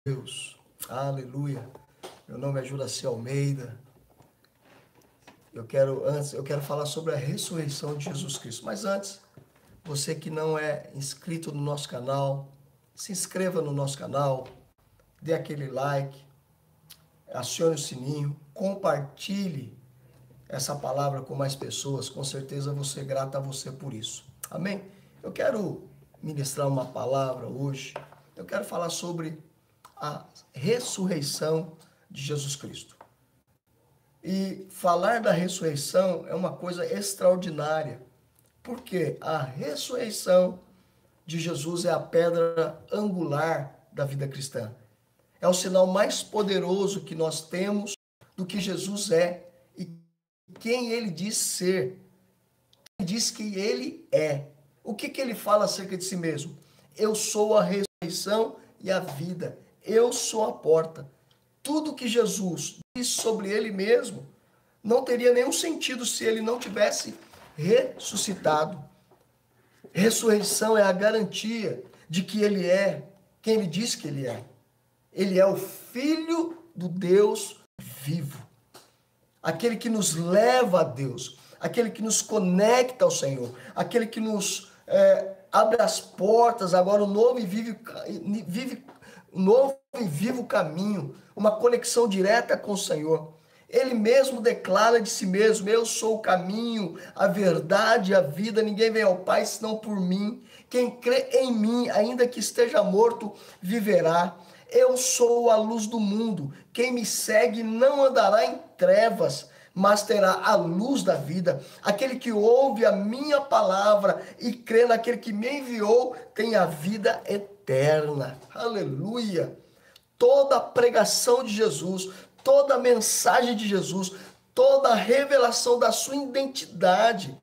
Deus, aleluia. Meu nome é Juraci Almeida. Eu quero falar sobre a ressurreição de Jesus Cristo. Mas antes, você que não é inscrito no nosso canal, se inscreva no nosso canal, dê aquele like, acione o sininho, compartilhe essa palavra com mais pessoas. Com certeza vou ser grato a você por isso. Amém? Eu quero ministrar uma palavra hoje. Eu quero falar sobre a ressurreição de Jesus Cristo. E falar da ressurreição é uma coisa extraordinária, porque a ressurreição de Jesus é a pedra angular da vida cristã. É o sinal mais poderoso que nós temos do que Jesus é e quem ele diz ser. Ele diz que ele é. O que ele fala acerca de si mesmo? Eu sou a ressurreição e a vida. Eu sou a porta. Tudo que Jesus diz sobre ele mesmo não teria nenhum sentido se ele não tivesse ressuscitado. Ressurreição é a garantia de que ele é quem ele diz que ele é. Ele é o Filho do Deus vivo. Aquele que nos leva a Deus. Aquele que nos conecta ao Senhor. Aquele que nos abre as portas agora um novo e vivo caminho, uma conexão direta com o Senhor. Ele mesmo declara de si mesmo: eu sou o caminho, a verdade e a vida, ninguém vem ao Pai senão por mim. Quem crê em mim, ainda que esteja morto, viverá. Eu sou a luz do mundo, quem me segue não andará em trevas, mas terá a luz da vida. Aquele que ouve a minha palavra e crê naquele que me enviou, tem a vida eterna. Aleluia! Toda a pregação de Jesus, toda a mensagem de Jesus, toda a revelação da sua identidade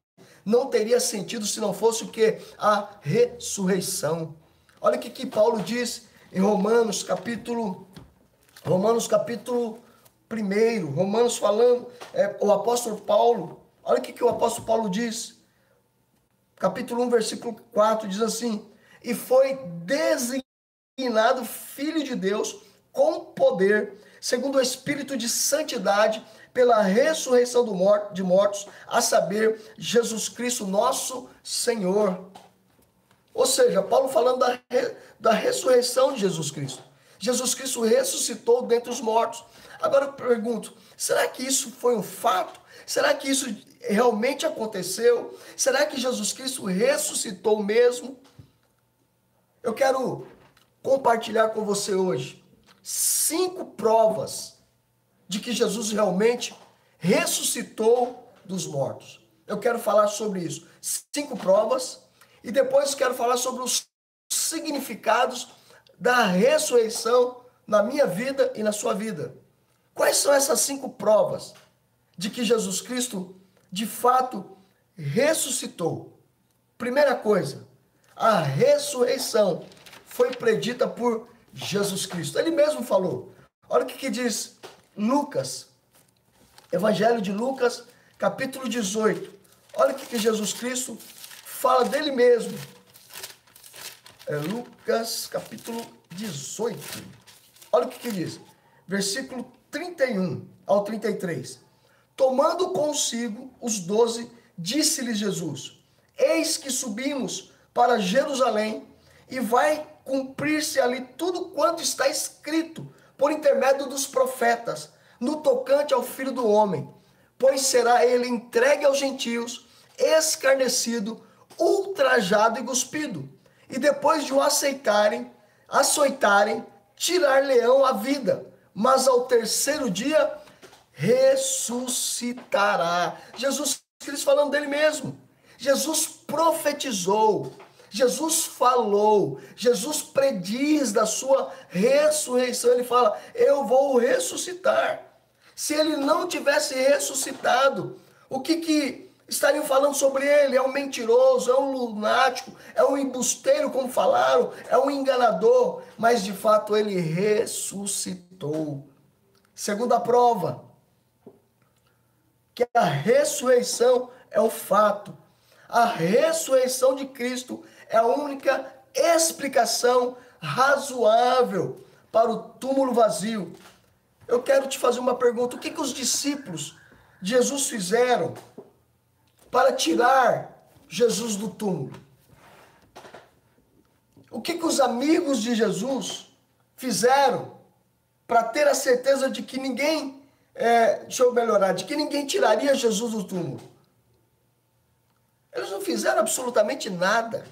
não teria sentido se não fosse o que? A ressurreição. Olha o que Paulo diz em Romanos capítulo 1, Romanos falando, o apóstolo Paulo, olha o que o apóstolo Paulo diz, capítulo 1, versículo 4, diz assim: e foi designado Filho de Deus com poder, segundo o Espírito de santidade, pela ressurreição de mortos, a saber, Jesus Cristo nosso Senhor. Ou seja, Paulo falando da ressurreição de Jesus Cristo. Jesus Cristo ressuscitou dentre os mortos. Agora eu pergunto, será que isso foi um fato? Será que isso realmente aconteceu? Será que Jesus Cristo ressuscitou mesmo? Eu quero compartilhar com você hoje 5 provas de que Jesus realmente ressuscitou dos mortos. Eu quero falar sobre isso. 5 provas. E depois quero falar sobre os significados da ressurreição na minha vida e na sua vida. Quais são essas 5 provas de que Jesus Cristo, de fato, ressuscitou? Primeira coisa, a ressurreição foi predita por Jesus Cristo. Ele mesmo falou. Olha o que diz Lucas, Evangelho de Lucas, capítulo 18. Olha o que Jesus Cristo fala dele mesmo. Lucas, capítulo 18. Olha o que diz. Versículo 31 ao 33. Tomando consigo os 12, disse-lhes Jesus: eis que subimos para Jerusalém, e vai cumprir-se ali tudo quanto está escrito por intermédio dos profetas, no tocante ao Filho do Homem. Pois será ele entregue aos gentios, escarnecido, ultrajado e cuspido. E depois de o açoitarem, tirar-lhe-ão a vida. Mas ao terceiro dia ressuscitará. Jesus Cristo falando dele mesmo. Jesus profetizou. Jesus falou. Jesus prediz da sua ressurreição. Ele fala: eu vou ressuscitar. Se ele não tivesse ressuscitado, o que estariam falando sobre ele? É um mentiroso, é um lunático, é um embusteiro, como falaram, é um enganador. Mas de fato ele ressuscitou. Segunda prova, que a ressurreição é o fato. A ressurreição de Cristo é a única explicação razoável para o túmulo vazio. Eu quero te fazer uma pergunta. O que os discípulos de Jesus fizeram para tirar Jesus do túmulo? O que os amigos de Jesus fizeram para ter a certeza de que ninguém, de que ninguém tiraria Jesus do túmulo? Eles não fizeram absolutamente nada.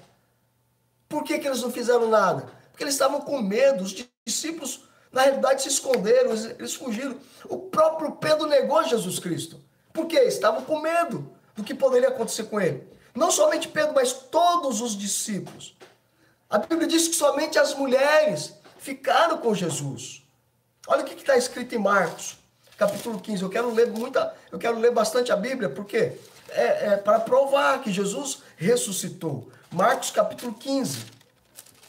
Por que eles não fizeram nada? Porque eles estavam com medo. Os discípulos, na realidade, se esconderam, eles fugiram. O próprio Pedro negou Jesus Cristo. Por quê? Estavam com medo do que poderia acontecer com ele. Não somente Pedro, mas todos os discípulos. A Bíblia diz que somente as mulheres ficaram com Jesus. Olha o que está escrito em Marcos, capítulo 15. Eu quero ler bastante a Bíblia, porque para provar que Jesus ressuscitou. Marcos capítulo 15.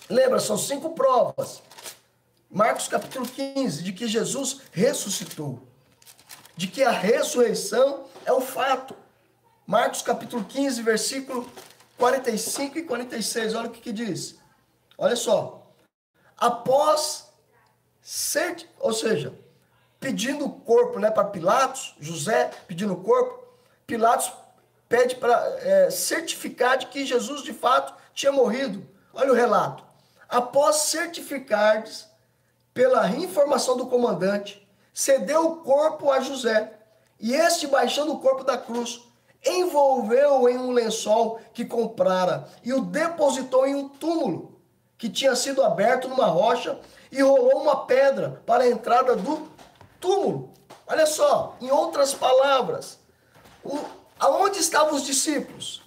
Lembra, são 5 provas. Marcos capítulo 15, de que Jesus ressuscitou. De que a ressurreição é um fato. Marcos capítulo 15, versículo 45 e 46. Olha o que diz. Olha só. Após ser, ou seja, pedindo o corpo, para Pilatos, José pedindo o corpo, Pilatos pede para certificar de que Jesus de fato tinha morrido. Olha o relato. Após certificar pela informação do comandante, cedeu o corpo a José, e este, baixando o corpo da cruz, envolveu-o em um lençol que comprara e o depositou em um túmulo que tinha sido aberto numa rocha, e rolou uma pedra para a entrada do túmulo. Olha só, em outras palavras, aonde estavam os discípulos?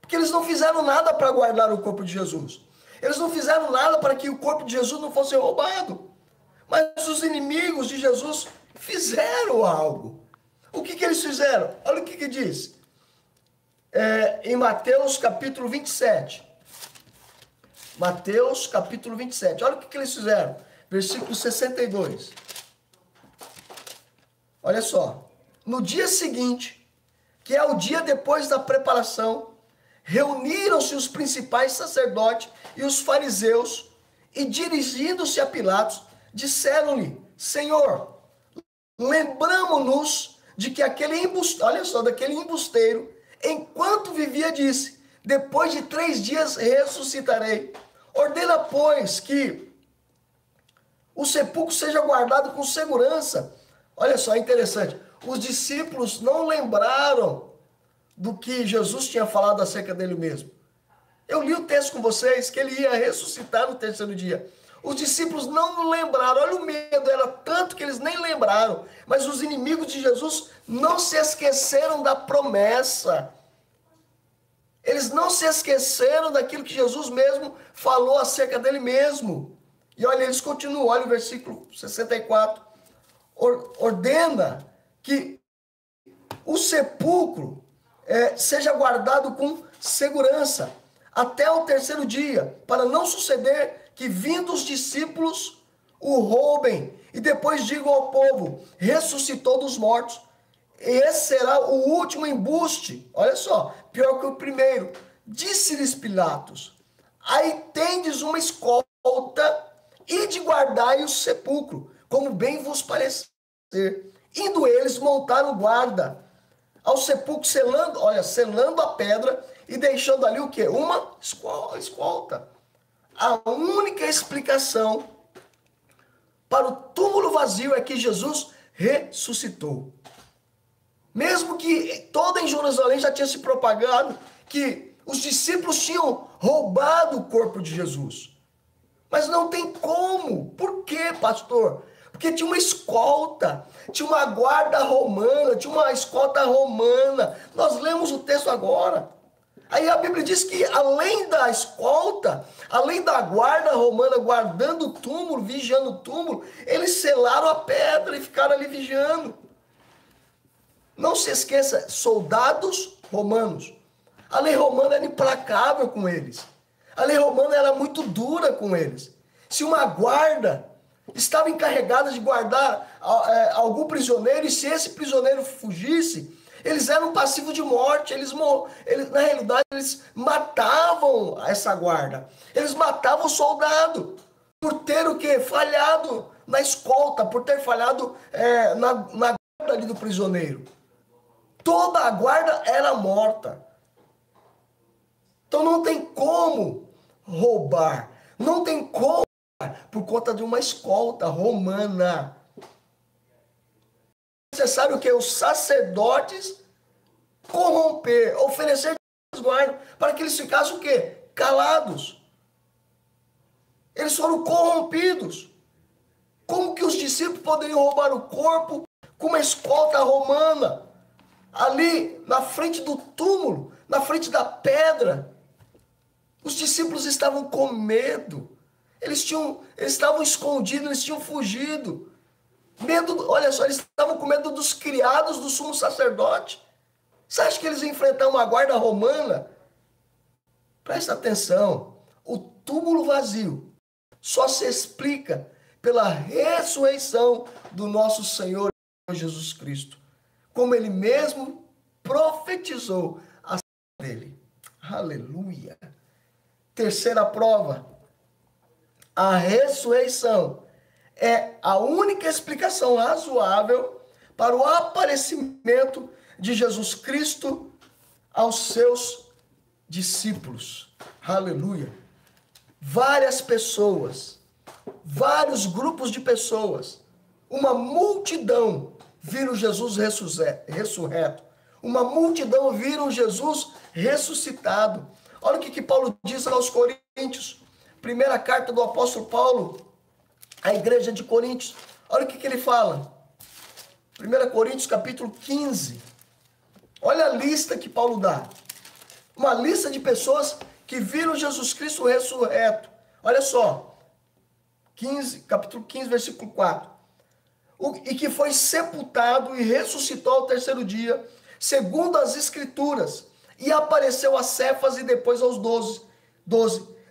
Porque eles não fizeram nada para guardar o corpo de Jesus. Eles não fizeram nada para que o corpo de Jesus não fosse roubado. Mas os inimigos de Jesus fizeram algo. O que eles fizeram? Olha o que diz. Em Mateus capítulo 27. Mateus capítulo 27. Olha o que eles fizeram. Versículo 62. Olha só. No dia seguinte, que é o dia depois da preparação, reuniram-se os principais sacerdotes e os fariseus, e dirigindo-se a Pilatos, disseram-lhe: Senhor, lembramo-nos de que daquele embusteiro, enquanto vivia, disse: depois de 3 dias ressuscitarei. Ordena, pois, que o sepulcro seja guardado com segurança. Olha só, é interessante. Os discípulos não lembraram do que Jesus tinha falado acerca dele mesmo. Eu li o texto com vocês, que ele ia ressuscitar no 3º dia. Os discípulos não lembraram. Olha o medo, era tanto que eles nem lembraram. Mas os inimigos de Jesus não se esqueceram da promessa. Eles não se esqueceram daquilo que Jesus mesmo falou acerca dele mesmo. E olha, eles continuam. Olha o versículo 64. Ordena que o sepulcro seja guardado com segurança até o 3º dia, para não suceder que, vindo os discípulos, o roubem e depois digam ao povo: ressuscitou dos mortos. Esse será o último embuste. Olha só, pior que o primeiro. Disse-lhes Pilatos: aí tendes uma escolta, e de guardai o sepulcro, como bem vos parecer. Indo eles, montaram guarda ao sepulcro, selando a pedra e deixando ali o quê? Uma escolta. A única explicação para o túmulo vazio é que Jesus ressuscitou. Mesmo que toda em Jerusalém já tinha se propagado que os discípulos tinham roubado o corpo de Jesus. Mas não tem como. Por quê, pastor? Porque tinha uma escolta, tinha uma guarda romana, tinha uma escolta romana. Nós lemos o texto agora. Aí a Bíblia diz que além da escolta, além da guarda romana guardando o túmulo, vigiando o túmulo, eles selaram a pedra e ficaram ali vigiando. Não se esqueça, soldados romanos. A lei romana era implacável com eles. A lei romana era muito dura com eles. Se uma guarda estava encarregada de guardar algum prisioneiro, e se esse prisioneiro fugisse, eles eram passivos de morte. Na realidade, eles matavam essa guarda. Eles matavam o soldado. por ter o quê? Falhado na escolta, por ter falhado na guarda ali do prisioneiro. Toda a guarda era morta. Então não tem como roubar. Não tem como por conta de uma escolta romana. Necessário que os sacerdotes corromper, oferecer guarda para que eles ficassem o quê? Calados. Eles foram corrompidos. Como que os discípulos poderiam roubar o corpo com uma escolta romana? Ali na frente do túmulo, na frente da pedra. Os discípulos estavam com medo. Eles estavam escondidos, eles tinham fugido. Medo, olha só, eles estavam com medo dos criados do sumo sacerdote. Você acha que eles iam enfrentar uma guarda romana? Presta atenção. O túmulo vazio só se explica pela ressurreição do nosso Senhor Jesus Cristo. Como ele mesmo profetizou a dele. Aleluia. Terceira prova. A ressurreição é a única explicação razoável para o aparecimento de Jesus Cristo aos seus discípulos. Aleluia. Várias pessoas, vários grupos de pessoas, uma multidão viram Jesus ressurreto. Uma multidão viram Jesus ressuscitado. Olha o que Paulo diz aos Coríntios. Primeira carta do apóstolo Paulo à igreja de Coríntios. Olha o que ele fala. 1 Coríntios capítulo 15. Olha a lista que Paulo dá. Uma lista de pessoas que viram Jesus Cristo ressurreto. Olha só. Capítulo 15, versículo 4. E que foi sepultado e ressuscitou ao terceiro dia, segundo as Escrituras, e apareceu a Cefas e depois aos 12.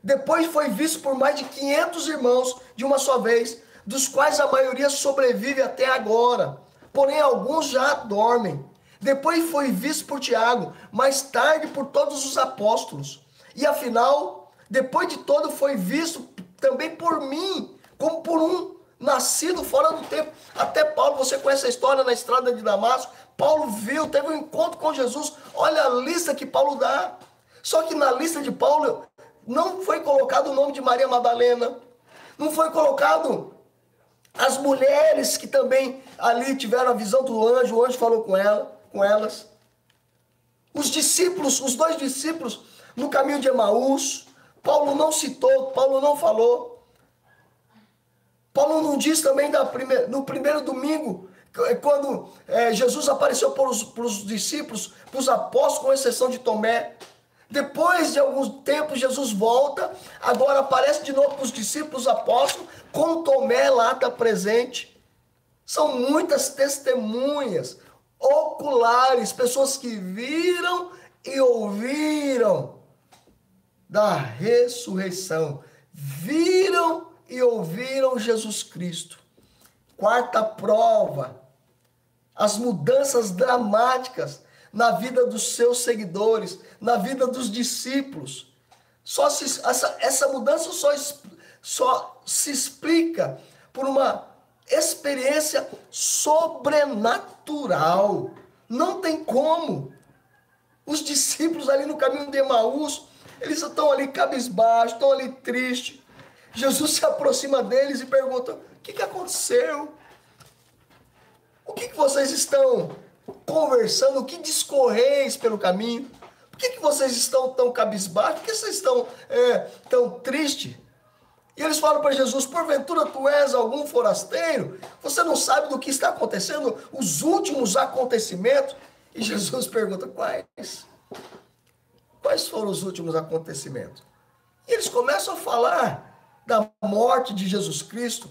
Depois foi visto por mais de 500 irmãos de uma só vez, dos quais a maioria sobrevive até agora, porém alguns já dormem. Depois foi visto por Tiago, mais tarde por todos os apóstolos. E afinal, depois de todo foi visto também por mim, como por um nascido fora do tempo. Até Paulo, você conhece a história na estrada de Damasco, Paulo teve um encontro com Jesus. Olha a lista que Paulo dá. Só que na lista de Paulo não foi colocado o nome de Maria Madalena, não foi colocado as mulheres que também ali tiveram a visão do anjo, o anjo falou com elas. Os discípulos, os 2 discípulos no caminho de Emaús, Paulo não citou, Paulo não falou. Paulo não diz também no primeiro domingo, quando Jesus apareceu para os discípulos, para os apóstolos, com exceção de Tomé. Depois de algum tempo, Jesus volta, agora aparece de novo para os discípulos, apóstolos, com Tomé lá está presente. São muitas testemunhas oculares, pessoas que viram e ouviram da ressurreição. Viram e ouviram Jesus Cristo. Quarta prova, as mudanças dramáticas na vida dos seus seguidores, na vida dos discípulos. Essa mudança só se explica por uma experiência sobrenatural. Não tem como. Os discípulos ali no caminho de Emaús, eles estão ali cabisbaixos, estão ali tristes. Jesus se aproxima deles e pergunta: o que aconteceu? O que vocês estão conversando? O que discorreis pelo caminho? Por que vocês estão tão cabisbaixos? Por que vocês estão tão tristes? E eles falam para Jesus: porventura tu és algum forasteiro? Você não sabe do que está acontecendo? Os últimos acontecimentos? E Jesus pergunta: quais? Quais foram os últimos acontecimentos? E eles começam a falar da morte de Jesus Cristo,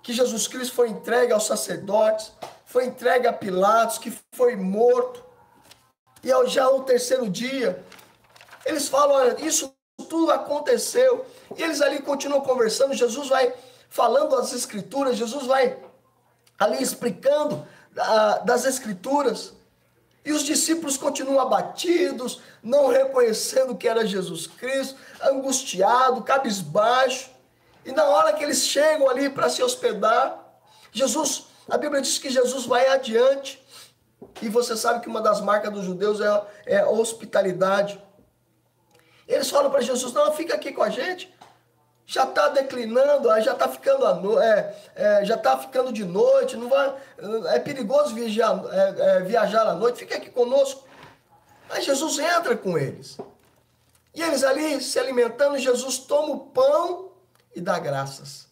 que Jesus Cristo foi entregue aos sacerdotes, foi entregue a Pilatos, que foi morto. E já ao terceiro dia, eles falam: olha, isso tudo aconteceu. E eles ali continuam conversando, Jesus vai falando das Escrituras, Jesus vai ali explicando das Escrituras. E os discípulos continuam abatidos, não reconhecendo que era Jesus Cristo, angustiado, cabisbaixo. E na hora que eles chegam ali para se hospedar, Jesus, a Bíblia diz que Jesus vai adiante. E você sabe que uma das marcas dos judeus é a hospitalidade. Eles falam para Jesus, não, fica aqui com a gente. Já está declinando, já está ficando, já tá ficando de noite, não vai, é perigoso viajar à noite, fica aqui conosco. Aí Jesus entra com eles. E eles ali se alimentando, Jesus toma o pão e dá graças.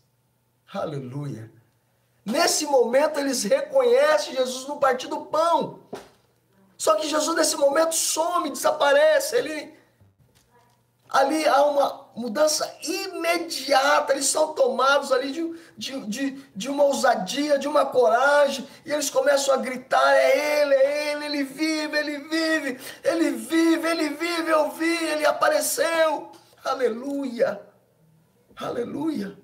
Aleluia. Nesse momento eles reconhecem Jesus no partir do pão. Só que Jesus nesse momento some, desaparece. Ali há uma mudança imediata. Eles são tomados ali de uma ousadia, de uma coragem. E eles começam a gritar, é ele, ele vive, ele vive, ele vive, ele vive, eu vi, ele apareceu. Aleluia, aleluia.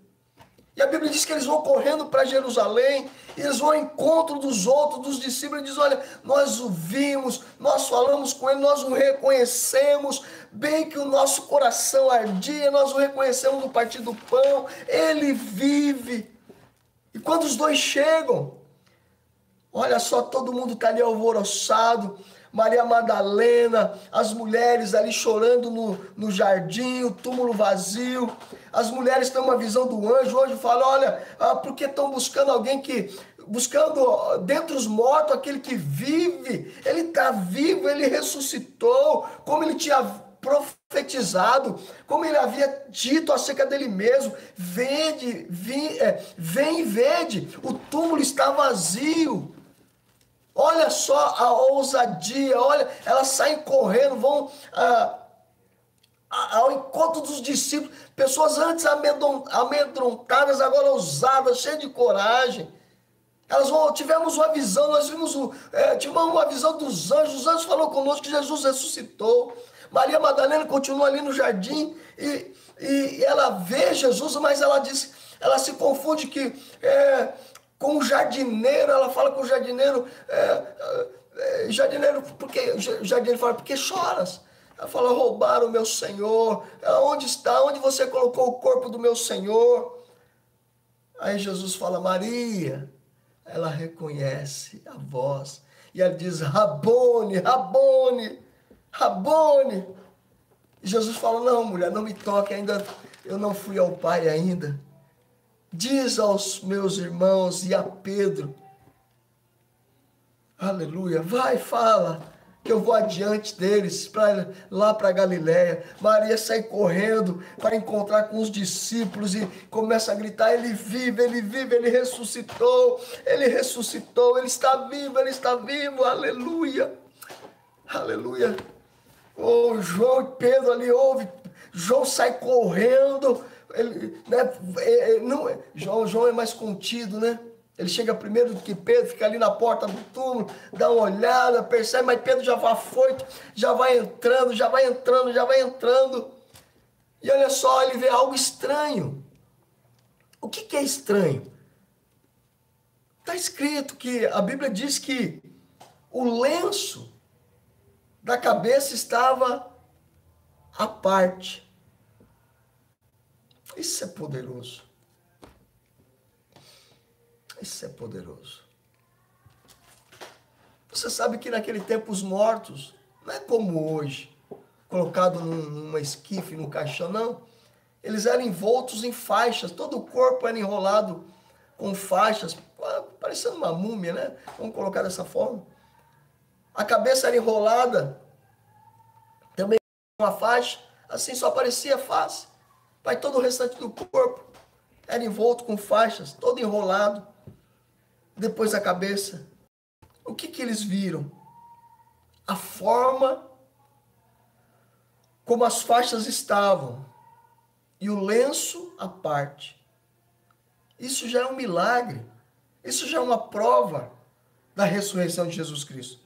E a Bíblia diz que eles vão correndo para Jerusalém, e eles vão ao encontro dos outros, dos discípulos, e dizem, olha, nós o vimos, nós falamos com ele, nós o reconhecemos, bem que o nosso coração ardia, nós o reconhecemos no partir do pão, ele vive. E quando os dois chegam, olha só, todo mundo está ali alvoroçado, Maria Madalena, as mulheres ali chorando no jardim, o túmulo vazio. As mulheres têm uma visão do anjo. O anjo fala, olha, porque estão buscando alguém buscando dentre os mortos aquele que vive. Ele está vivo, ele ressuscitou, como ele tinha profetizado, como ele havia dito acerca dele mesmo. Vem e vede, o túmulo está vazio. Olha só a ousadia, olha, elas saem correndo, vão ao encontro dos discípulos, pessoas antes amedrontadas, agora ousadas, cheias de coragem. Tivemos uma visão, tivemos uma visão dos anjos, os anjos falaram conosco que Jesus ressuscitou. Maria Madalena continua ali no jardim e ela vê Jesus, mas ela se confunde com o jardineiro. Ela fala com o jardineiro, o jardineiro fala, por que choras? Ela fala, roubaram o meu Senhor, onde está? Onde você colocou o corpo do meu Senhor? Aí Jesus fala, Maria. Ela reconhece a voz, e ela diz, Rabone, Rabone, Rabone. E Jesus fala, não, mulher, não me toque, eu não fui ao Pai ainda. Diz aos meus irmãos e a Pedro, aleluia, vai, fala, que eu vou adiante deles, lá para Galiléia. Maria sai correndo para encontrar com os discípulos e começa a gritar, ele vive, ele ressuscitou, ele está vivo, aleluia, aleluia. Oh, João e Pedro ali ouve, João sai correndo. João é mais contido, né? Ele chega primeiro do que Pedro, fica ali na porta do túmulo, dá uma olhada, percebe, mas Pedro já vai afoito, já vai entrando. E olha só, ele vê algo estranho. O que é estranho? Está escrito que a Bíblia diz que o lenço da cabeça estava à parte. Isso é poderoso. Isso é poderoso. Você sabe que naquele tempo os mortos, não é como hoje, colocado numa esquife, num caixão, não. Eles eram envoltos em faixas, todo o corpo era enrolado com faixas, parecendo uma múmia, né? Vamos colocar dessa forma. A cabeça era enrolada, também uma faixa, assim só aparecia a face. Mas todo o restante do corpo era envolto com faixas, todo enrolado. Depois a cabeça. O que eles viram? A forma como as faixas estavam e o lenço à parte. Isso já é um milagre. Isso já é uma prova da ressurreição de Jesus Cristo.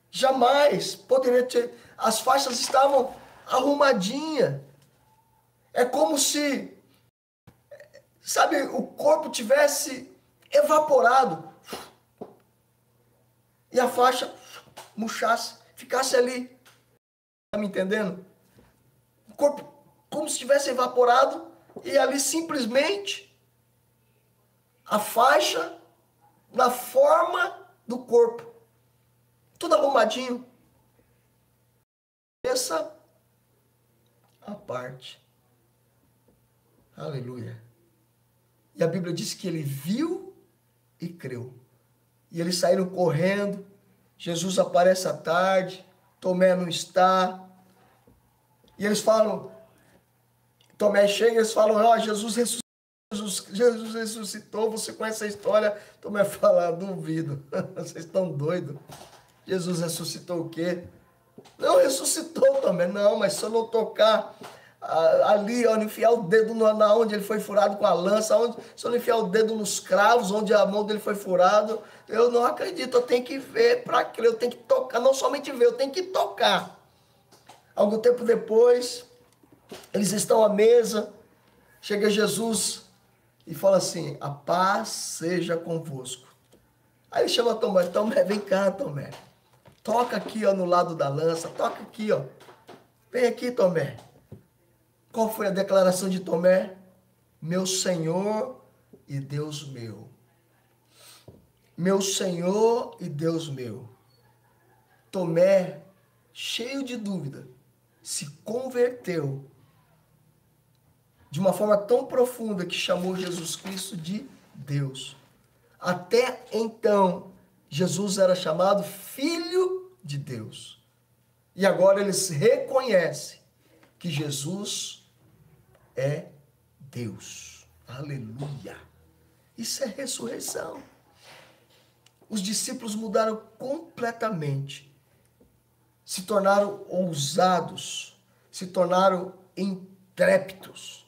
Jamais poderia ter... As faixas estavam arrumadinhas. É como se, sabe, o corpo tivesse evaporado e a faixa murchasse, ficasse ali. Está me entendendo? O corpo como se tivesse evaporado E ali simplesmente a faixa na forma do corpo. Tudo arrumadinho. Essa a parte. Aleluia. E a Bíblia diz que ele viu e creu. E eles saíram correndo. Jesus aparece à tarde. Tomé não está. E eles falam, Tomé chega e eles falam, ó, Jesus ressuscitou, você conhece a história? Tomé fala, duvido, vocês estão doidos. Jesus ressuscitou o quê? Não, ressuscitou também. Não, mas se eu não tocar ali, ó, enfiar o dedo na onde ele foi furado com a lança, se eu não enfiar o dedo nos cravos, onde a mão dele foi furada, eu não acredito, eu tenho que ver para crer, eu tenho que tocar, não somente ver, eu tenho que tocar. Algum tempo depois, eles estão à mesa, chega Jesus e fala assim, a paz seja convosco. Aí ele chama Tomé, Tomé, vem cá, Tomé. Toca aqui, ó, no lado da lança, toca aqui, ó. Vem aqui, Tomé. Qual foi a declaração de Tomé? Meu Senhor e Deus meu. Meu Senhor e Deus meu. Tomé, cheio de dúvida, se converteu de uma forma tão profunda que chamou Jesus Cristo de Deus. Até então, Jesus era chamado Filho de Deus. E agora eles reconhecem que Jesus é Deus. Aleluia! Isso é ressurreição. Os discípulos mudaram completamente. Se tornaram ousados, se tornaram intrépidos.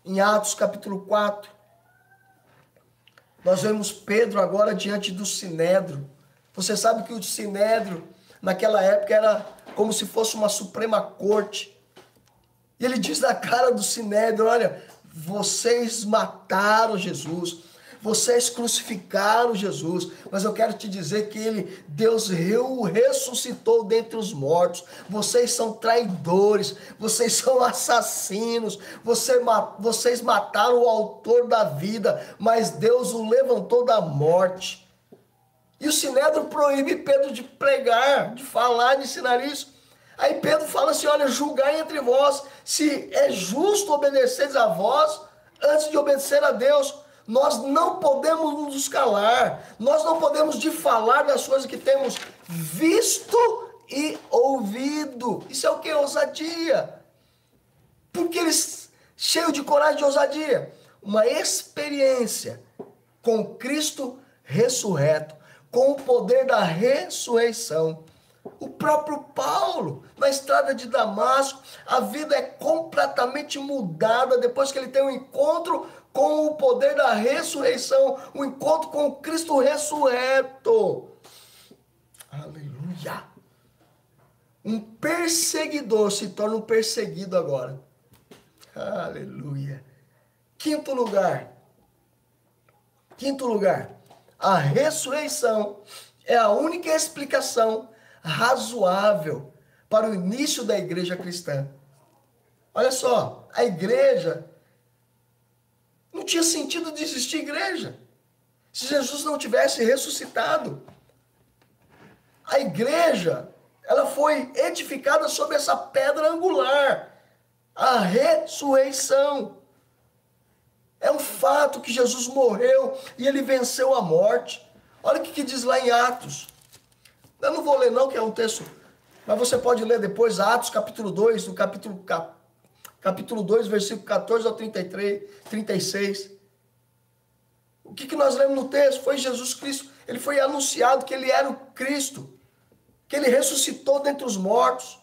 Em Atos capítulo 4, nós vemos Pedro agora diante do Sinédrio. Você sabe que o Sinédrio, naquela época, era como se fosse uma Suprema Corte. E ele diz na cara do Sinédrio, olha, vocês mataram Jesus, vocês crucificaram Jesus, mas eu quero te dizer que Deus o ressuscitou dentre os mortos. Vocês são traidores, vocês são assassinos, vocês mataram o autor da vida, mas Deus o levantou da morte. E o Sinédrio proíbe Pedro de pregar, de falar, de ensinar isso. Aí Pedro fala assim, olha, julgai entre vós se é justo obedecer a vós antes de obedecer a Deus. Nós não podemos nos calar, nós não podemos de falar das coisas que temos visto e ouvido. Isso é o que? Ousadia. Porque eles, cheios de coragem de ousadia, uma experiência com Cristo ressurreto, com o poder da ressurreição. O próprio Paulo, na estrada de Damasco, a vida é completamente mudada depois que ele tem um encontro com o poder da ressurreição, um encontro com o Cristo ressurreto. Aleluia! Um perseguidor se torna um perseguido agora. Aleluia! Quinto lugar, a ressurreição é a única explicação razoável para o início da igreja cristã. Olha só, a igreja não tinha sentido de existir igreja se Jesus não tivesse ressuscitado. A igreja, ela foi edificada sobre essa pedra angular, a ressurreição. É um fato que Jesus morreu e ele venceu a morte. Olha o que diz lá em Atos. Eu não vou ler não, que é um texto, mas você pode ler depois, Atos capítulo 2, no capítulo 2, versículo 14 ao 33, 36. O que nós lemos no texto? Foi Jesus Cristo, ele foi anunciado que ele era o Cristo, que ele ressuscitou dentre os mortos.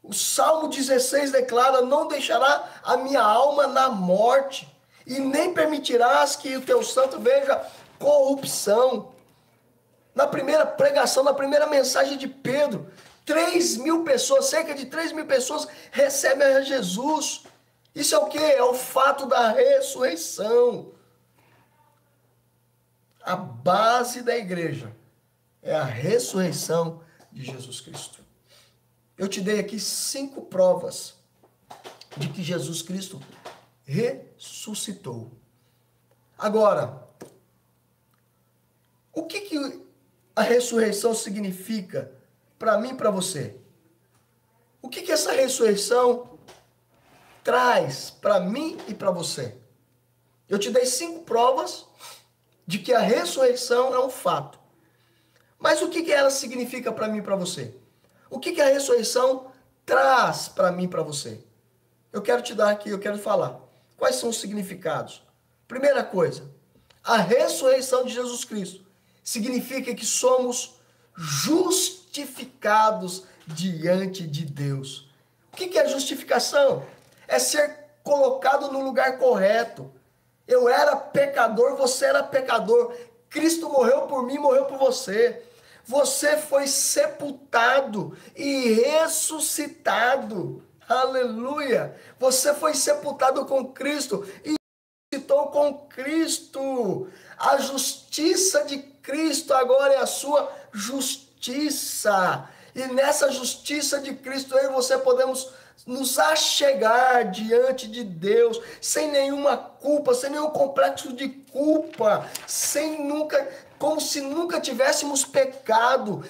O Salmo 16 declara, não deixará a minha alma na morte, e nem permitirás que o teu santo veja corrupção. Na primeira pregação, na primeira mensagem de Pedro, 3.000 pessoas, cerca de 3.000 pessoas recebem a Jesus. Isso é o quê? É o fato da ressurreição. A base da igreja é a ressurreição de Jesus Cristo. Eu te dei aqui 5 provas de que Jesus Cristo ressuscitou. Agora, o que a ressurreição significa para mim e para você? O que essa ressurreição traz para mim e para você? Eu te dei 5 provas de que a ressurreição é um fato. Mas o que ela significa para mim e para você? O que a ressurreição traz para mim e para você? Eu quero te dar aqui, eu quero falar. Quais são os significados? Primeira coisa, a ressurreição de Jesus Cristo significa que somos justificados diante de Deus. O que é justificação? É ser colocado no lugar correto. Eu era pecador, você era pecador. Cristo morreu por mim, morreu por você. Você foi sepultado e ressuscitado. Aleluia! Você foi sepultado com Cristo e ressuscitou com Cristo. A justiça de Cristo agora é a sua justiça. E nessa justiça de Cristo, eu e você podemos nos achegar diante de Deus sem nenhuma culpa, sem nenhum complexo de culpa, como se nunca tivéssemos pecado,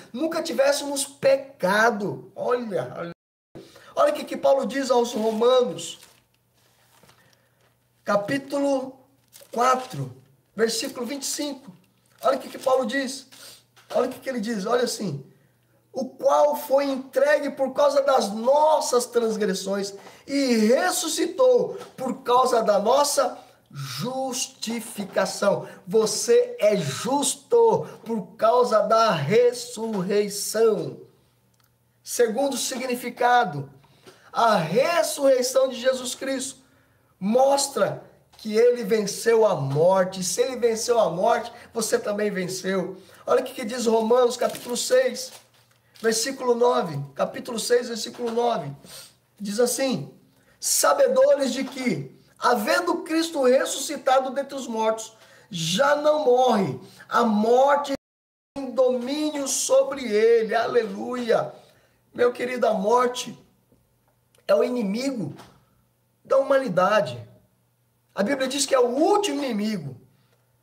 Olha o que Paulo diz aos Romanos, capítulo 4, versículo 25. Olha o que Paulo diz. Olha o que ele diz. Olha assim. O qual foi entregue por causa das nossas transgressões e ressuscitou por causa da nossa justificação. Você é justo por causa da ressurreição. Segundo significado, a ressurreição de Jesus Cristo mostra que ele venceu a morte. Se ele venceu a morte, você também venceu. Olha o que diz Romanos, capítulo 6, versículo 9. Capítulo 6, versículo 9. Diz assim: sabedores de que, havendo Cristo ressuscitado dentre os mortos, já não morre, a morte tem domínio sobre ele. Aleluia! Meu querido, a morte é o inimigo da humanidade. A Bíblia diz que é o último inimigo.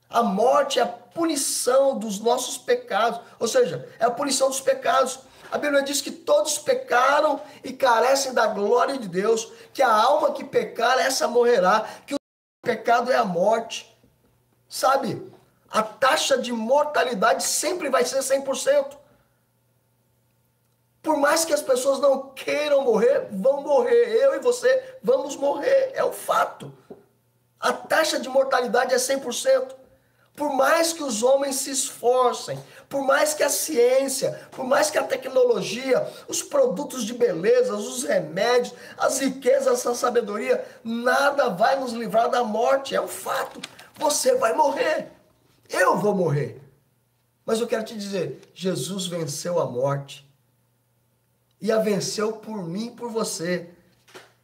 A morte é a punição dos nossos pecados, ou seja, é a punição dos pecados. A Bíblia diz que todos pecaram e carecem da glória de Deus, que a alma que pecar, essa morrerá, que o pecado é a morte. Sabe, a taxa de mortalidade sempre vai ser 100%. Por mais que as pessoas não queiram morrer, vão morrer. Eu e você vamos morrer, é um fato. A taxa de mortalidade é 100%. Por mais que os homens se esforcem, por mais que a ciência, por mais que a tecnologia, os produtos de beleza, os remédios, as riquezas, a sabedoria, nada vai nos livrar da morte, é um fato. Você vai morrer, eu vou morrer. Mas eu quero te dizer, Jesus venceu a morte. E a venceu por mim e por você.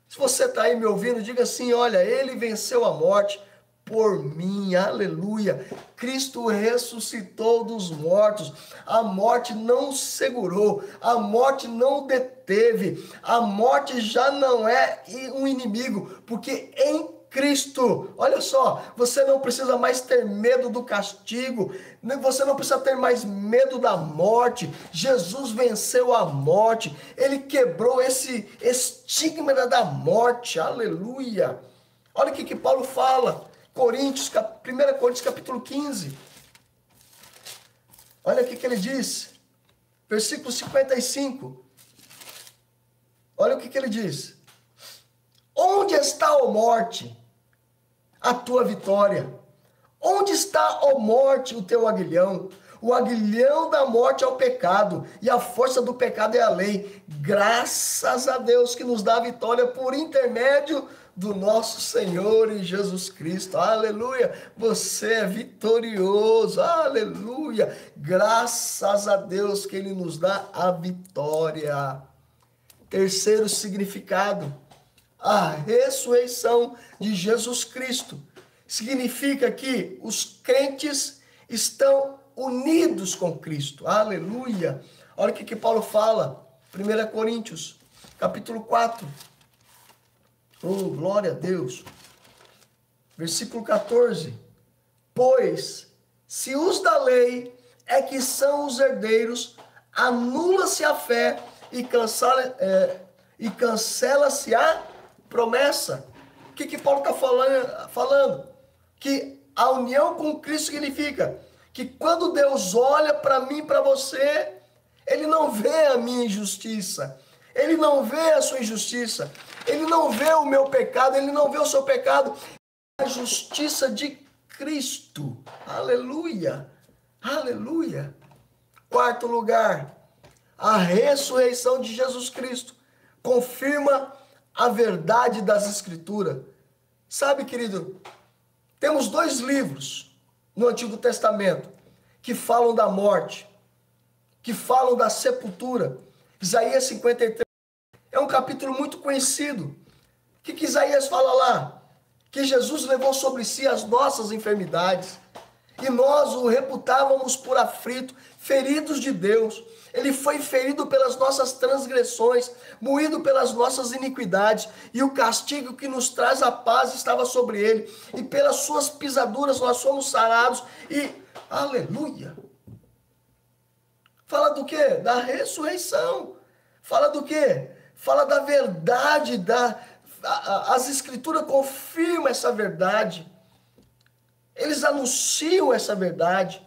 Se você está aí me ouvindo, diga assim: olha, ele venceu a morte por mim, aleluia. Cristo ressuscitou dos mortos. A morte não segurou, a morte não deteve, a morte já não é um inimigo, porque em Cristo, olha só, você não precisa mais ter medo do castigo, você não precisa ter mais medo da morte. Jesus venceu a morte, ele quebrou esse estigma da morte, aleluia. Olha o que Paulo fala, 1 Coríntios capítulo 15, olha o que ele diz, versículo 55, olha o que ele diz: onde está, ó morte, a tua vitória? Onde está, ó morte, o teu aguilhão? O aguilhão da morte é o pecado, e a força do pecado é a lei. Graças a Deus que nos dá a vitória por intermédio do nosso Senhor e Jesus Cristo. Aleluia! Você é vitorioso. Aleluia! Graças a Deus que Ele nos dá a vitória. Terceiro significado: a ressurreição de Jesus Cristo significa que os crentes estão unidos com Cristo. Aleluia! Olha o que Paulo fala, 1 Coríntios, capítulo 4. Oh, glória a Deus! Versículo 14. Pois, se os da lei é que são os herdeiros, anula-se a fé e cancela-se a promessa. O que Paulo está falando? Que a união com Cristo significa que quando Deus olha para mim e para você, Ele não vê a minha injustiça, Ele não vê a sua injustiça, Ele não vê o meu pecado, Ele não vê o seu pecado, a justiça de Cristo. Aleluia, aleluia. Quarto lugar, a ressurreição de Jesus Cristo confirma a verdade das Escrituras. Sabe, querido, temos 2 livros no Antigo Testamento que falam da morte, que falam da sepultura. Isaías 53 é um capítulo muito conhecido. O que Isaías fala lá? Que Jesus levou sobre si as nossas enfermidades e nós o reputávamos por aflito, feridos de Deus. Ele foi ferido pelas nossas transgressões, moído pelas nossas iniquidades, e o castigo que nos traz a paz estava sobre ele, e pelas suas pisaduras nós fomos sarados, e aleluia. Fala do quê? Da ressurreição. Fala do quê? Fala da verdade, as Escrituras confirmam essa verdade. Eles anunciam essa verdade.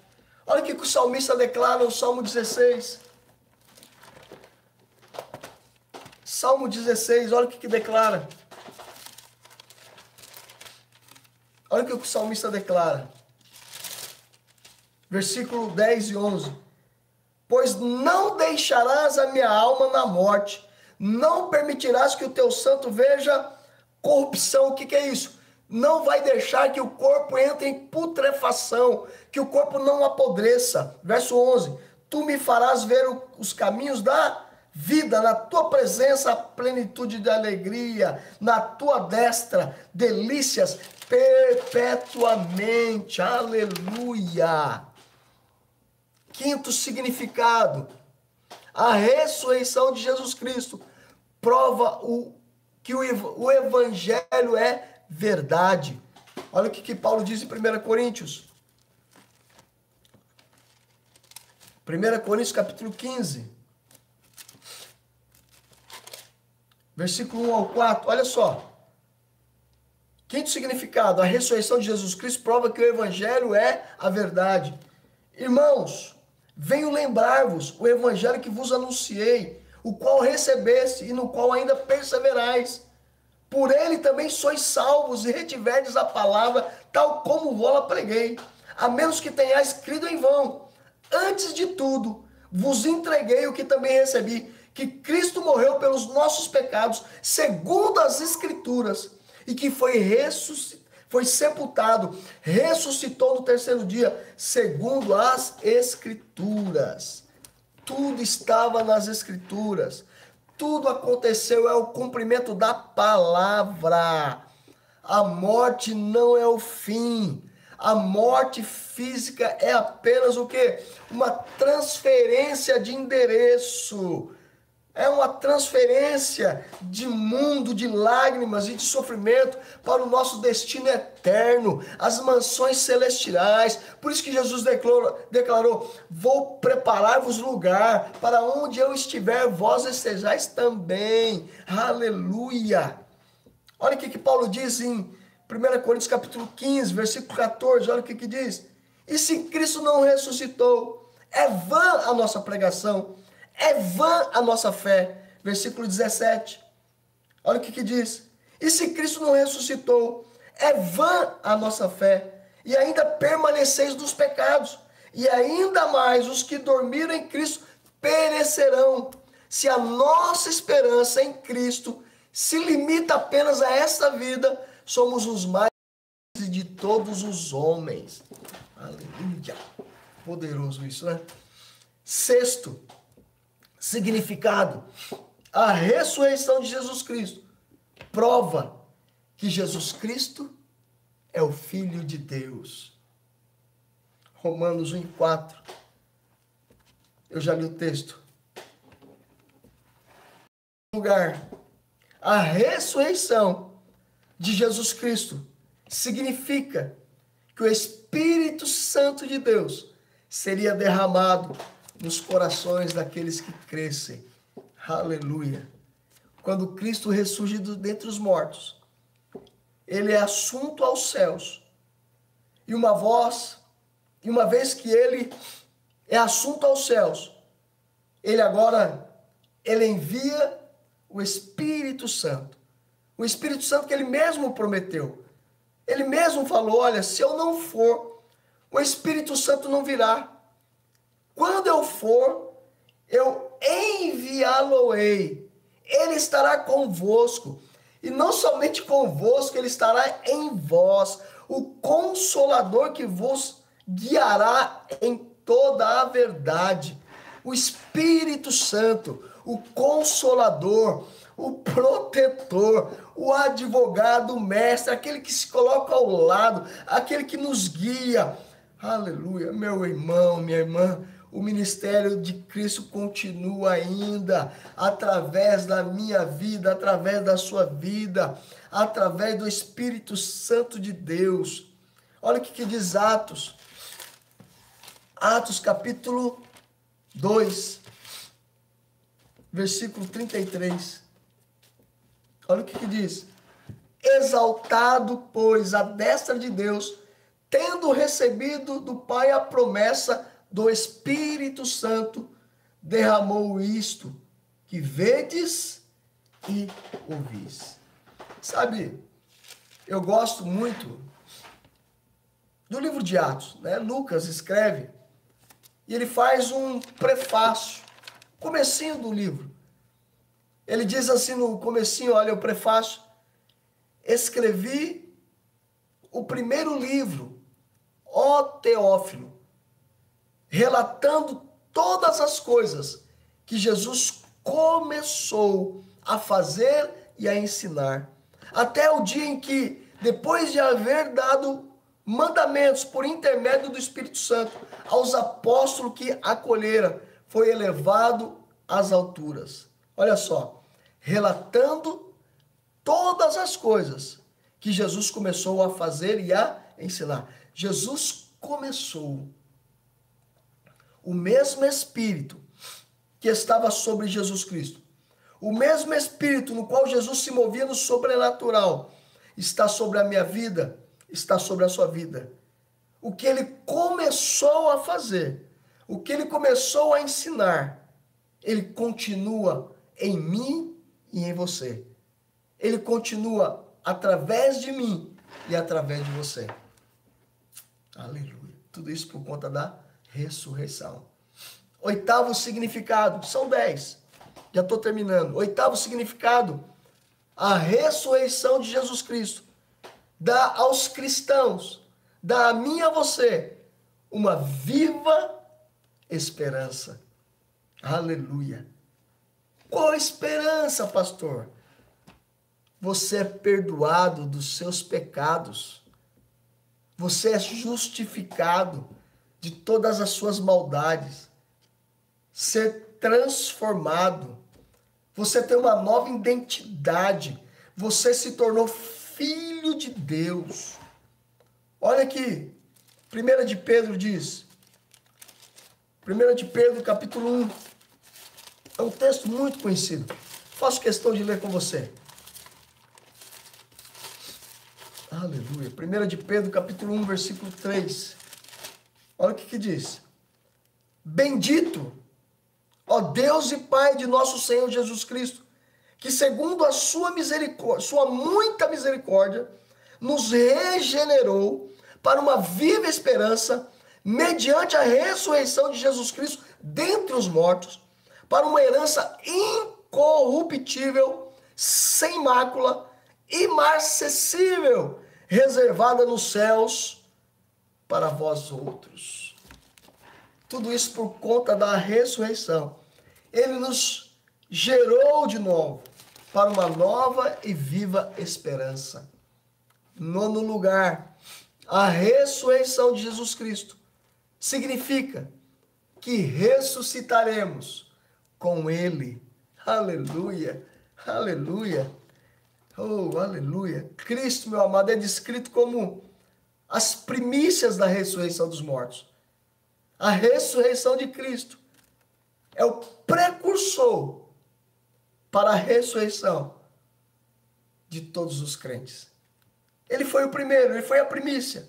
Olha o que o salmista declara no Salmo 16. Salmo 16, olha o que declara. Olha o que o salmista declara. Versículo 10 e 11. Pois não deixarás a minha alma na morte, não permitirás que o teu santo veja corrupção. O que é isso? Não vai deixar que o corpo entre em putrefação, que o corpo não apodreça. Verso 11. Tu me farás ver os caminhos da vida, na tua presença a plenitude de alegria, na tua destra delícias perpetuamente. Aleluia. Quinto significado, a ressurreição de Jesus Cristo prova que o evangelho é verdade. Olha o que Paulo diz em 1 Coríntios. 1 Coríntios capítulo 15. Versículo 1 ao 4, olha só. Quinto significado, a ressurreição de Jesus Cristo prova que o evangelho é a verdade. Irmãos, venho lembrar-vos o evangelho que vos anunciei, o qual recebeste e no qual ainda perseverais. Por ele também sois salvos e retiverdes a palavra, tal como vou-la preguei, a menos que tenhais crido em vão. Antes de tudo, vos entreguei o que também recebi, que Cristo morreu pelos nossos pecados, segundo as Escrituras, e que foi sepultado, ressuscitou no terceiro dia, segundo as Escrituras. Tudo estava nas Escrituras. Tudo aconteceu, é o cumprimento da palavra. A morte não é o fim. A morte física é apenas o quê? Uma transferência de endereço. É uma transferência de mundo, de lágrimas e de sofrimento para o nosso destino eterno, as mansões celestiais. Por isso que Jesus declarou: vou preparar-vos lugar, para onde eu estiver, vós estejais também. Aleluia! Olha o que Paulo diz em 1 Coríntios capítulo 15, versículo 14, olha o que diz. E se Cristo não ressuscitou, é vã a nossa pregação, é vã a nossa fé. Versículo 17. Olha o que diz. E se Cristo não ressuscitou, é vã a nossa fé, e ainda permaneceis nos pecados, e ainda mais os que dormiram em Cristo perecerão. Se a nossa esperança em Cristo se limita apenas a esta vida, somos os mais de todos os homens. Aleluia. Poderoso isso, né? Sexto significado, a ressurreição de Jesus Cristo prova que Jesus Cristo é o Filho de Deus. Romanos 1:4. Eu já li o texto. Lugar, a ressurreição de Jesus Cristo significa que o Espírito Santo de Deus seria derramado nos corações daqueles que crescem. Aleluia. Quando Cristo ressurge dentre os mortos, ele é assunto aos céus. E uma vez que ele é assunto aos céus, ele envia o Espírito Santo. O Espírito Santo que ele mesmo prometeu. Ele mesmo falou, olha, se eu não for, o Espírito Santo não virá. Quando eu for, eu enviá-lo-ei. Ele estará convosco. E não somente convosco, ele estará em vós. O Consolador que vos guiará em toda a verdade. O Espírito Santo, o Consolador, o protetor, o advogado, o mestre, aquele que se coloca ao lado, aquele que nos guia. Aleluia, meu irmão, minha irmã, o ministério de Cristo continua ainda através da minha vida, através da sua vida, através do Espírito Santo de Deus. Olha o que diz Atos. Atos capítulo 2, versículo 33. Olha o que diz. Exaltado, pois, à destra de Deus, tendo recebido do Pai a promessa do Espírito Santo, derramou isto que vedes e ouvis. Sabe, eu gosto muito do livro de Atos, né? Lucas escreve e ele faz um prefácio, comecinho do livro. Ele diz assim no comecinho, olha o prefácio: escrevi o primeiro livro, ó Teófilo, relatando todas as coisas que Jesus começou a fazer e a ensinar, até o dia em que, depois de haver dado mandamentos por intermédio do Espírito Santo aos apóstolos que acolheram, foi elevado às alturas. Olha só, relatando todas as coisas que Jesus começou a fazer e a ensinar. Jesus começou. O mesmo Espírito que estava sobre Jesus Cristo, o mesmo Espírito no qual Jesus se movia no sobrenatural, está sobre a minha vida, está sobre a sua vida. O que ele começou a fazer, o que ele começou a ensinar, ele continua em mim e em você. Ele continua através de mim e através de você. Aleluia. Tudo isso por conta da ressurreição. Oitavo significado, são 10. Já estou terminando. Oitavo significado, a ressurreição de Jesus Cristo dá aos cristãos, dá a mim e a você, uma viva esperança. Aleluia. Qual esperança, pastor? Você é perdoado dos seus pecados. Você é justificado de todas as suas maldades. Ser transformado. Você tem uma nova identidade. Você se tornou filho de Deus. Olha aqui. 1 de Pedro diz. 1 de Pedro, capítulo 1. É um texto muito conhecido. Faço questão de ler com você. Aleluia. 1 de Pedro, capítulo 1, versículo 3. Olha o que diz. Bendito, ó Deus e Pai de nosso Senhor Jesus Cristo, que segundo a sua misericórdia, sua muita misericórdia, nos regenerou para uma viva esperança, mediante a ressurreição de Jesus Cristo dentre os mortos, para uma herança incorruptível, sem mácula, imarcessível, reservada nos céus para vós outros. Tudo isso por conta da ressurreição. Ele nos gerou de novo para uma nova e viva esperança. Nono lugar, a ressurreição de Jesus Cristo significa que ressuscitaremos com Ele. Aleluia, aleluia. Oh, aleluia. Cristo, meu amado, é descrito como as primícias da ressurreição dos mortos. A ressurreição de Cristo é o precursor para a ressurreição de todos os crentes. Ele foi o primeiro, ele foi a primícia.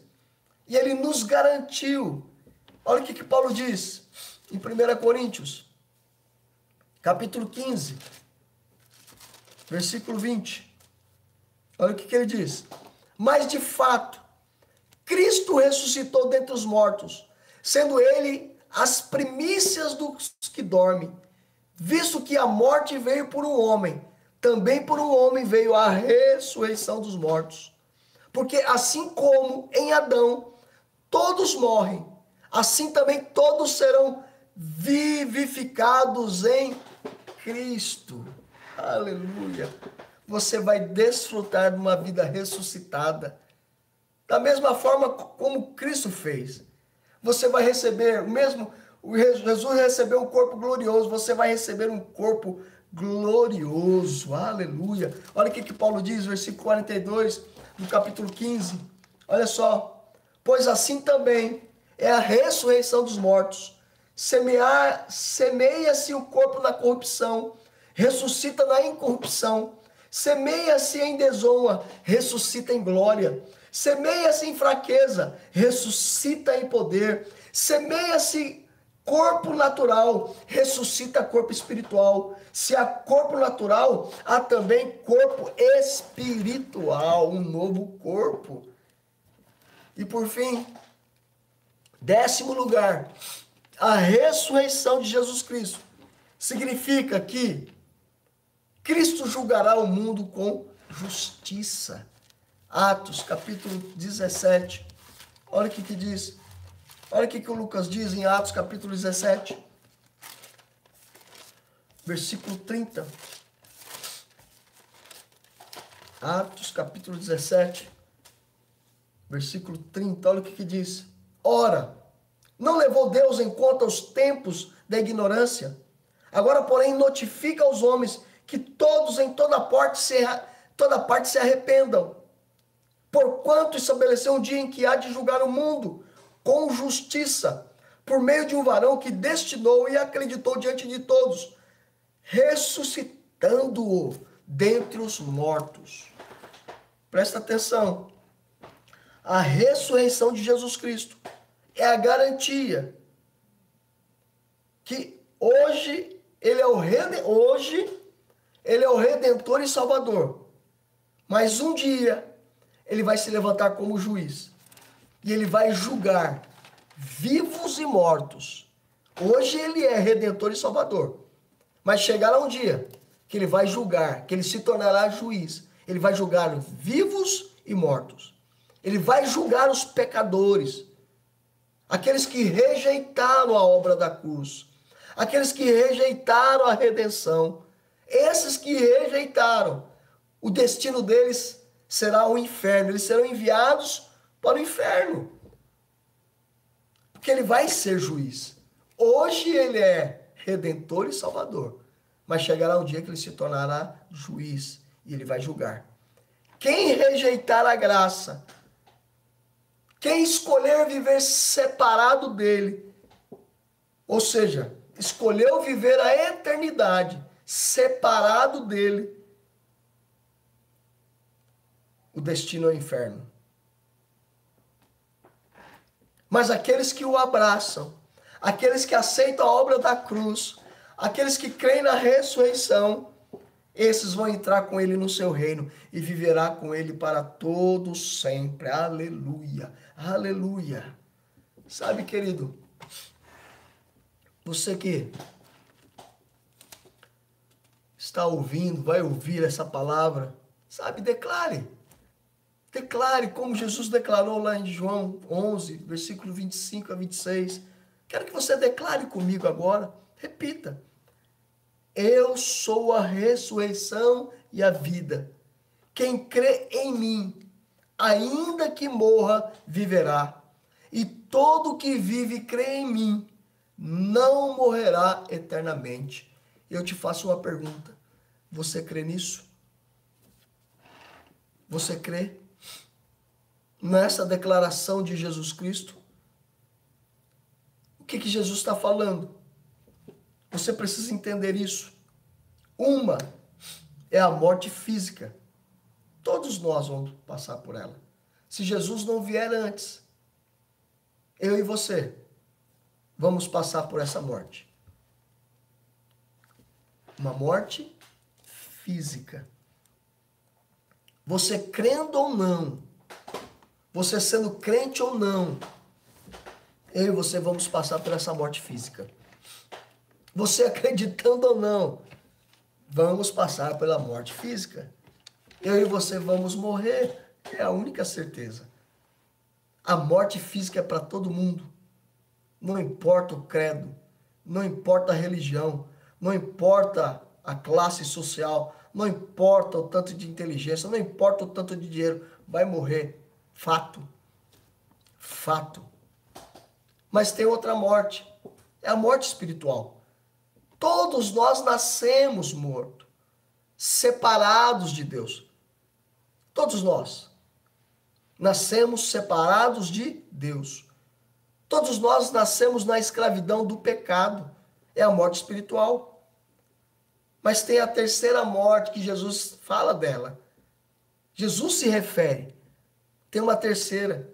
E ele nos garantiu. Olha o que Paulo diz em 1 Coríntios, capítulo 15, versículo 20. Olha o que ele diz. Mas de fato, Cristo ressuscitou dentre os mortos, sendo ele as primícias dos que dormem. Visto que a morte veio por um homem, também por um homem veio a ressurreição dos mortos. Porque assim como em Adão todos morrem, assim também todos serão vivificados em Cristo. Aleluia. Você vai desfrutar de uma vida ressuscitada. Da mesma forma como Cristo fez. Você vai receber o mesmo... Jesus recebeu um corpo glorioso. Você vai receber um corpo glorioso. Aleluia. Olha o que Paulo diz, versículo 42 do capítulo 15. Olha só. Pois assim também é a ressurreição dos mortos. Semeia-se o corpo na corrupção, ressuscita na incorrupção. Semeia-se em desonra, ressuscita em glória. Semeia-se em fraqueza, ressuscita em poder. Semeia-se corpo natural, ressuscita corpo espiritual. Se há corpo natural, há também corpo espiritual, um novo corpo. E por fim, 10º lugar, a ressurreição de Jesus Cristo significa que Cristo julgará o mundo com justiça. Atos, capítulo 17. Olha o que diz. Olha o que o Lucas diz em Atos, capítulo 17. Versículo 30. Atos, capítulo 17. Versículo 30. Olha o que diz. Ora, não levou Deus em conta os tempos da ignorância? Agora, porém, notifica aos homens que todos em toda parte se arrependam. Porquanto estabeleceu um dia em que há de julgar o mundo com justiça, por meio de um varão que destinou e acreditou diante de todos, ressuscitando-o dentre os mortos. Presta atenção. A ressurreição de Jesus Cristo é a garantia que hoje ele é o Redentor e Salvador. Mas um dia ele vai se levantar como juiz. E ele vai julgar vivos e mortos. Hoje ele é Redentor e Salvador. Mas chegará um dia que ele vai julgar, que ele se tornará juiz. Ele vai julgar vivos e mortos. Ele vai julgar os pecadores. Aqueles que rejeitaram a obra da cruz. Aqueles que rejeitaram a redenção. Esses que rejeitaram, o destino deles será o inferno. Eles serão enviados para o inferno. Porque ele vai ser juiz. Hoje ele é Redentor e Salvador. Mas chegará um dia que ele se tornará juiz. E ele vai julgar. Quem rejeitar a graça, quem escolher viver separado dele, ou seja, escolheu viver a eternidade separado dele, o destino é o inferno. Mas aqueles que o abraçam, aqueles que aceitam a obra da cruz, aqueles que creem na ressurreição, esses vão entrar com ele no seu reino e viverá com ele para todos sempre. Aleluia, aleluia. Sabe, querido, você que está ouvindo, vai ouvir essa palavra, sabe, declare. Declare como Jesus declarou lá em João 11, versículo 25 a 26. Quero que você declare comigo agora. Repita. Eu sou a ressurreição e a vida. Quem crê em mim, ainda que morra, viverá. E todo que vive e crê em mim, não morrerá eternamente. Eu te faço uma pergunta. Você crê nisso? Você crê nessa declaração de Jesus Cristo? O que Jesus está falando? Você precisa entender isso. Uma é a morte física. Todos nós vamos passar por ela. Se Jesus não vier antes, eu e você vamos passar por essa morte. Uma morte física. Você crendo ou não, você sendo crente ou não, eu e você vamos passar por essa morte física. Você acreditando ou não, vamos passar pela morte física. Eu e você vamos morrer, é a única certeza. A morte física é para todo mundo. Não importa o credo, não importa a religião, não importa a classe social, não importa o tanto de inteligência, não importa o tanto de dinheiro, vai morrer. Fato. Fato. Mas tem outra morte, é a morte espiritual. Todos nós nascemos mortos, separados de Deus. Todos nós nascemos separados de Deus. Todos nós nascemos na escravidão do pecado. É a morte espiritual. Mas tem a terceira morte que Jesus fala dela. Jesus se refere. Tem uma terceira.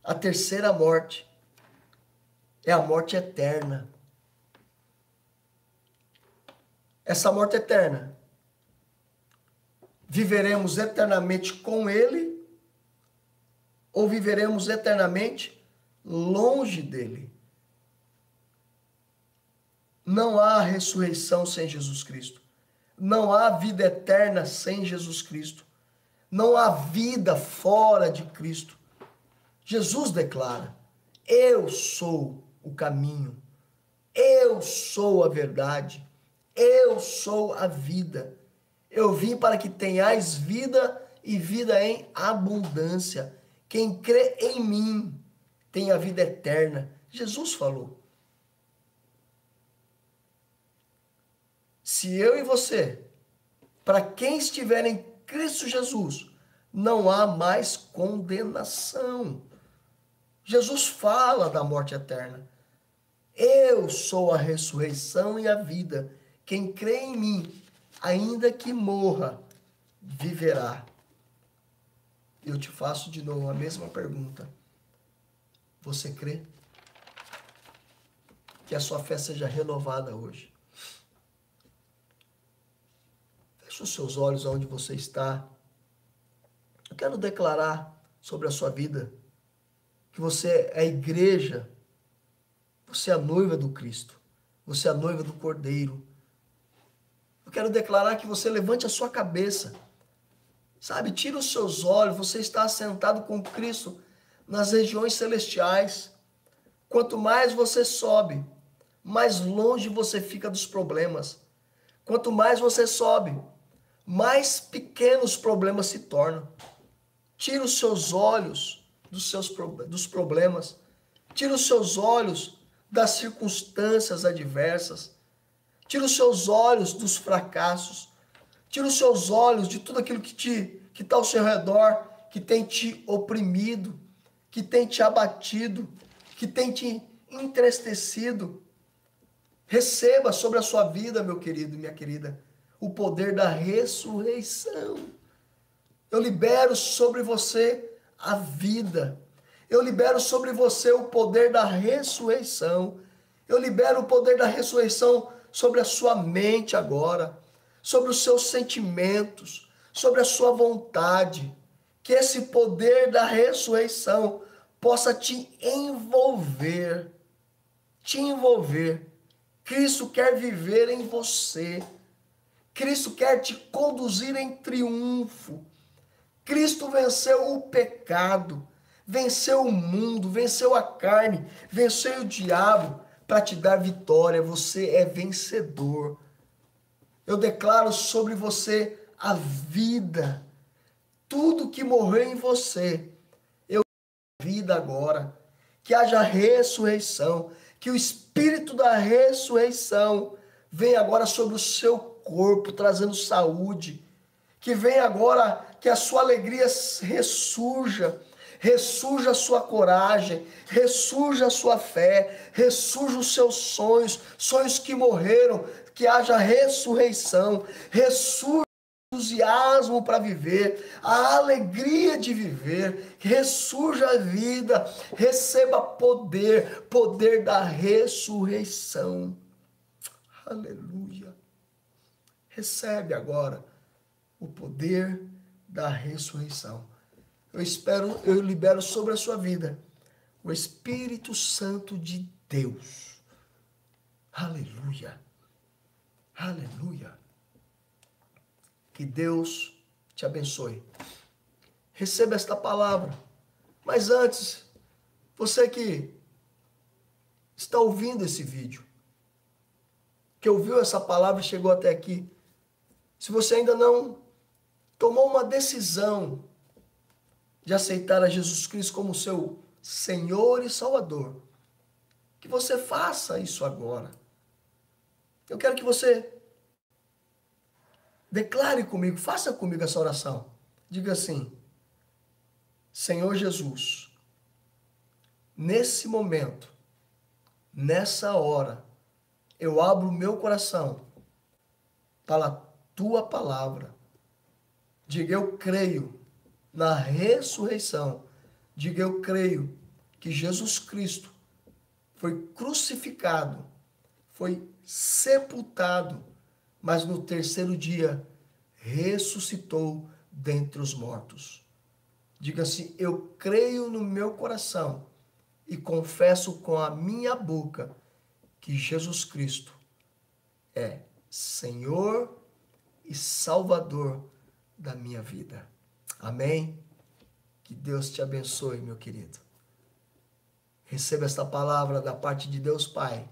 A terceira morte é a morte eterna. Essa morte eterna, viveremos eternamente com Ele ou viveremos eternamente longe dele? Não há ressurreição sem Jesus Cristo. Não há vida eterna sem Jesus Cristo. Não há vida fora de Cristo. Jesus declara: eu sou o caminho, eu sou a verdade, eu sou a vida. Eu vim para que tenhais vida e vida em abundância. Quem crê em mim tem a vida eterna. Jesus falou. Se eu e você, para quem estiver em Cristo Jesus, não há mais condenação. Jesus fala da morte eterna. Eu sou a ressurreição e a vida. Quem crê em mim, ainda que morra, viverá. Eu te faço de novo a mesma pergunta. Você crê? Que a sua fé seja renovada hoje. Feche os seus olhos onde você está. Eu quero declarar sobre a sua vida que você é a igreja, você é a noiva do Cristo, você é a noiva do Cordeiro. Eu quero declarar que você levante a sua cabeça, sabe, tira os seus olhos, você está assentado com Cristo nas regiões celestiais. Quanto mais você sobe, mais longe você fica dos problemas. Quanto mais você sobe, mais pequenos os problemas se tornam. Tira os seus olhos dos problemas. Tira os seus olhos das circunstâncias adversas. Tira os seus olhos dos fracassos. Tira os seus olhos de tudo aquilo que está ao seu redor, que tem te oprimido, que tem te abatido, que tem te entristecido. Receba sobre a sua vida, meu querido e minha querida, o poder da ressurreição. Eu libero sobre você a vida. Eu libero sobre você o poder da ressurreição. Eu libero o poder da ressurreição sobre a sua mente agora, sobre os seus sentimentos, sobre a sua vontade. Que esse poder da ressurreição possa te envolver. Te envolver. Cristo quer viver em você. Cristo quer te conduzir em triunfo. Cristo venceu o pecado, venceu o mundo, venceu a carne, venceu o diabo para te dar vitória. Você é vencedor. Eu declaro sobre você a vida. Tudo que morreu em você, eu dou vida agora. Que haja ressurreição, que o Espírito da ressurreição venha agora sobre o seu corpo, trazendo saúde. Que venha agora que a sua alegria ressurja. Ressurja a sua coragem, ressurja a sua fé, ressurja os seus sonhos, sonhos que morreram, que haja ressurreição, ressurja o entusiasmo para viver, a alegria de viver, ressurja a vida, receba poder, poder da ressurreição. Aleluia. Recebe agora o poder da ressurreição. Eu libero sobre a sua vida o Espírito Santo de Deus. Aleluia. Aleluia. Que Deus te abençoe. Receba esta palavra. Mas antes, você que está ouvindo esse vídeo, que ouviu essa palavra e chegou até aqui, se você ainda não tomou uma decisão de aceitar a Jesus Cristo como seu Senhor e Salvador, que você faça isso agora. Eu quero que você declare comigo, faça comigo essa oração. Diga assim: Senhor Jesus, nesse momento, nessa hora, eu abro o meu coração para a tua palavra. Diga, eu creio na ressurreição. Diga, eu creio que Jesus Cristo foi crucificado, foi sepultado, mas no terceiro dia ressuscitou dentre os mortos. Diga assim: eu creio no meu coração e confesso com a minha boca que Jesus Cristo é Senhor e Salvador da minha vida. Amém? Que Deus te abençoe, meu querido. Receba esta palavra da parte de Deus Pai,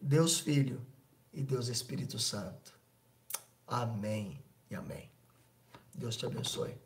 Deus Filho e Deus Espírito Santo. Amém e amém. Deus te abençoe.